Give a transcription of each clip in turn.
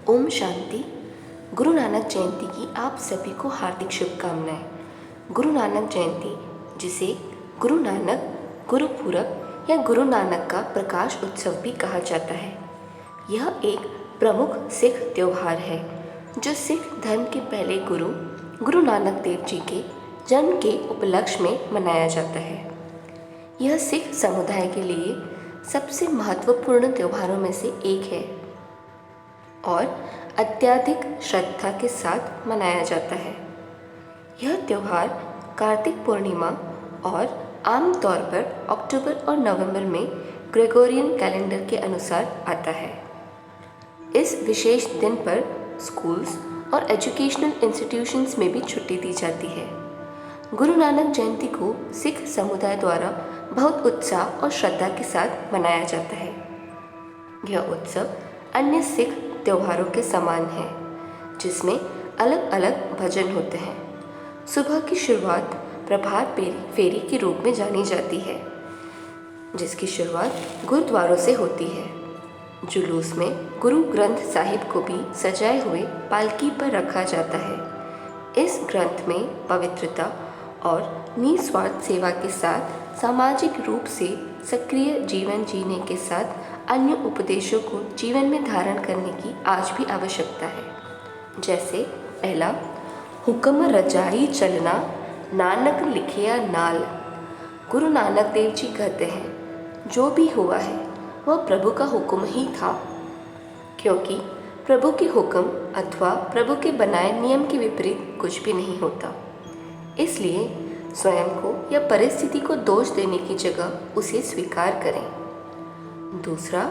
ओम शांति। गुरु नानक जयंती की आप सभी को हार्दिक शुभकामनाएं। गुरु नानक जयंती, जिसे गुरु नानक गुरुपुरब या गुरु नानक का प्रकाश उत्सव भी कहा जाता है, यह एक प्रमुख सिख त्यौहार है जो सिख धर्म के पहले गुरु नानक देव जी के जन्म के उपलक्ष्य में मनाया जाता है। यह सिख समुदाय के लिए सबसे महत्वपूर्ण त्योहारों में से एक है और अत्यधिक श्रद्धा के साथ मनाया जाता है। यह त्यौहार कार्तिक पूर्णिमा और आमतौर पर अक्टूबर और नवंबर में ग्रेगोरियन कैलेंडर के अनुसार आता है। इस विशेष दिन पर स्कूल्स और एजुकेशनल इंस्टीट्यूशंस में भी छुट्टी दी जाती है। गुरु नानक जयंती को सिख समुदाय द्वारा बहुत उत्साह और श्रद्धा के साथ मनाया जाता है। यह उत्सव अन्य सिख त्योहारों के समान है, जिसमें अलग अलग भजन होते हैं। सुबह की शुरुआत प्रभात फेरी के रूप में जानी जाती है, जिसकी शुरुआत गुरुद्वारों से होती है। जुलूस में गुरु ग्रंथ साहिब को भी सजाए हुए पालकी पर रखा जाता है। इस ग्रंथ में पवित्रता और निस्वार्थ सेवा के साथ सामाजिक रूप से सक्रिय जीवन जीने के साथ अन्य उपदेशों को जीवन में धारण करने की आज भी आवश्यकता है। जैसे पहला, हुक्म रजाई चलना नानक लिखिया नाल। गुरु नानक देव जी कहते हैं, जो भी हुआ है वह प्रभु का हुक्म ही था, क्योंकि प्रभु के हुक्म अथवा प्रभु के बनाए नियम के विपरीत कुछ भी नहीं होता। इसलिए स्वयं को या परिस्थिति को दोष देने की जगह उसे स्वीकार करें। दूसरा,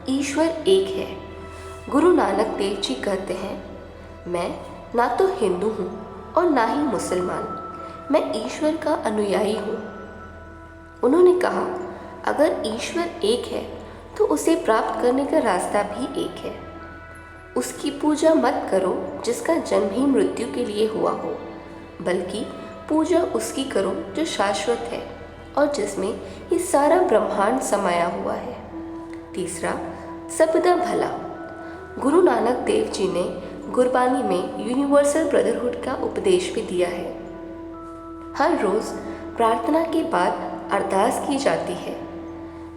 ईश्वर एक है। गुरु नानक देव जी कहते हैं, मैं ना तो हिंदू हूँ और ना ही मुसलमान, मैं ईश्वर का अनुयायी हूँ। उन्होंने कहा, अगर ईश्वर एक है तो उसे प्राप्त करने का रास्ता भी एक है। उसकी पूजा मत करो जिसका जन्म ही मृत्यु के लिए हुआ हो, बल्कि पूजा उसकी करो जो शाश्वत है और जिसमें ये सारा ब्रह्मांड समाया हुआ है। तीसरा, सबदा भला। गुरु नानक देव जी ने गुरबानी में यूनिवर्सल ब्रदरहुड का उपदेश भी दिया है। हर रोज़ प्रार्थना के बाद अरदास की जाती है,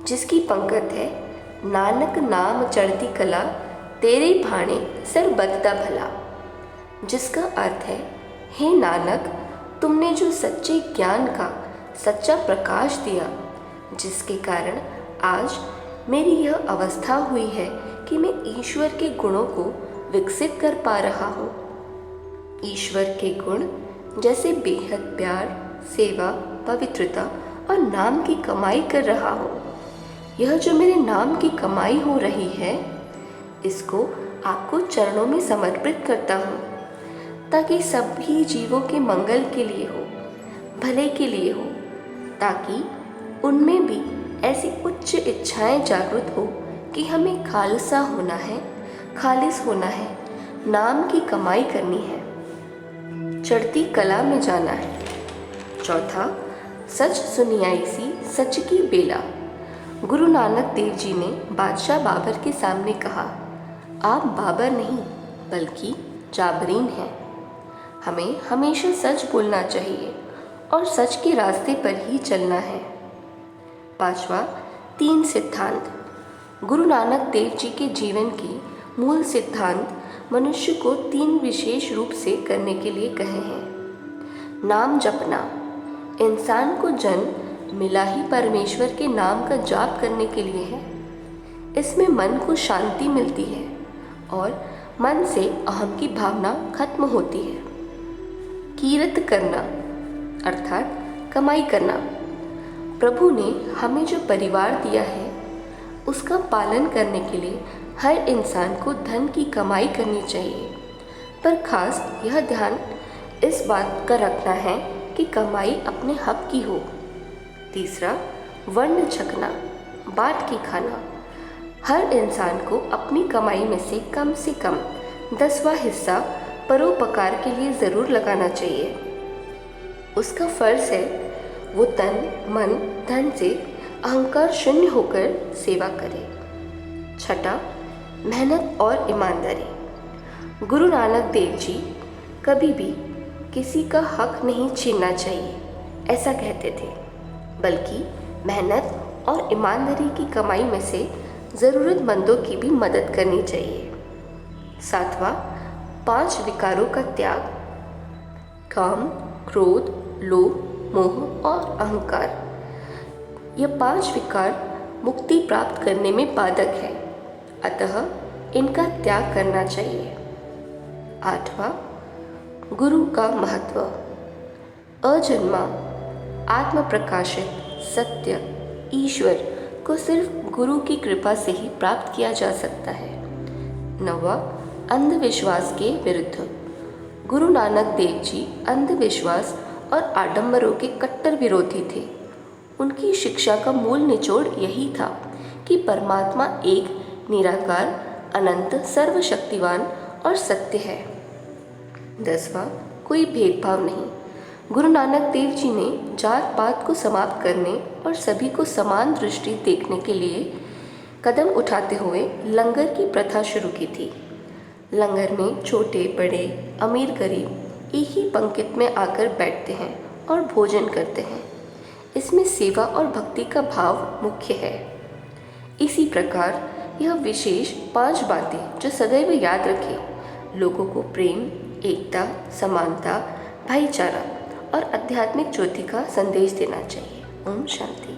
जिसकी पंक्ति है, नानक नाम चढ़ती कला तेरे भाणे सर बदता भला। जिसका अर्थ है, हे नानक, तुमने जो सच्चे ज्ञान का सच्चा प्रकाश दिया, जिसके कारण आज मेरी यह अवस्था हुई है कि मैं ईश्वर के गुणों को विकसित कर पा रहा हूँ। ईश्वर के गुण जैसे बेहद प्यार, सेवा, पवित्रता और नाम की कमाई कर रहा हूँ। यह जो मेरे नाम की कमाई हो रही है, इसको आपको चरणों में समर्पित करता हूँ, ताकि सभी जीवों के मंगल के लिए हो, भले के लिए हो, ताकि उनमें भी ऐसी उच्च इच्छाएं जागृत हो कि हमें खालसा होना है, खालिस होना है, नाम की कमाई करनी है, चढ़ती कला में जाना है। चौथा, सच सुनियाई सी सच की बेला। गुरु नानक देव जी ने बादशाह बाबर के सामने कहा, आप बाबर नहीं बल्कि जाबरीन हैं। हमें हमेशा सच बोलना चाहिए और सच के रास्ते पर ही चलना है। पांचवा, तीन सिद्धांत। गुरु नानक देव जी के जीवन की मूल सिद्धांत मनुष्य को तीन विशेष रूप से करने के लिए कहे हैं। नाम जपना, इंसान को जन्म मिला ही परमेश्वर के नाम का जाप करने के लिए है। इसमें मन को शांति मिलती है और मन से अहम की भावना खत्म होती है। कीरत करना अर्थात कमाई करना। प्रभु ने हमें जो परिवार दिया है, उसका पालन करने के लिए हर इंसान को धन की कमाई करनी चाहिए, पर खास यह ध्यान इस बात का रखना है कि कमाई अपने हक की हो। तीसरा, वर्ण छकना, बांट के खाना। हर इंसान को अपनी कमाई में से कम 10वां हिस्सा परोपकार के लिए ज़रूर लगाना चाहिए। उसका फ़र्ज़ है वो तन मन धन से अहंकार शून्य होकर सेवा करे। छठा, मेहनत और ईमानदारी। गुरु नानक देव जी कभी भी किसी का हक नहीं छीनना चाहिए ऐसा कहते थे, बल्कि मेहनत और ईमानदारी की कमाई में से ज़रूरतमंदों की भी मदद करनी चाहिए। सातवां, 5 विकारों का त्याग। काम, क्रोध, लोभ, मोह और अहंकार, यह 5 विकार मुक्ति प्राप्त करने में बाधक है, अतः इनका त्याग करना चाहिए। 8वां, गुरु का महत्व। अजन्मा, आत्म प्रकाशित सत्य ईश्वर को सिर्फ गुरु की कृपा से ही प्राप्त किया जा सकता है। 9वां, अंधविश्वास के विरुद्ध। गुरु नानक देव जी अंधविश्वास और आडंबरों के कट्टर विरोधी थे। उनकी शिक्षा का मूल निचोड़ यही था कि परमात्मा एक निराकार, अनंत, सर्वशक्तिवान और सत्य है। 10वां, कोई भेदभाव नहीं। गुरु नानक देव जी ने जात पात को समाप्त करने और सभी को समान दृष्टि देखने के लिए कदम उठाते हुए लंगर की प्रथा शुरू की थी। लंगर में छोटे बड़े, अमीर गरीब एक ही पंक्ति में आकर बैठते हैं और भोजन करते हैं। इसमें सेवा और भक्ति का भाव मुख्य है। इसी प्रकार यह विशेष 5 बातें जो सदैव याद रखें, लोगों को प्रेम, एकता, समानता, भाईचारा और आध्यात्मिक ज्योति का संदेश देना चाहिए। ओम शांति।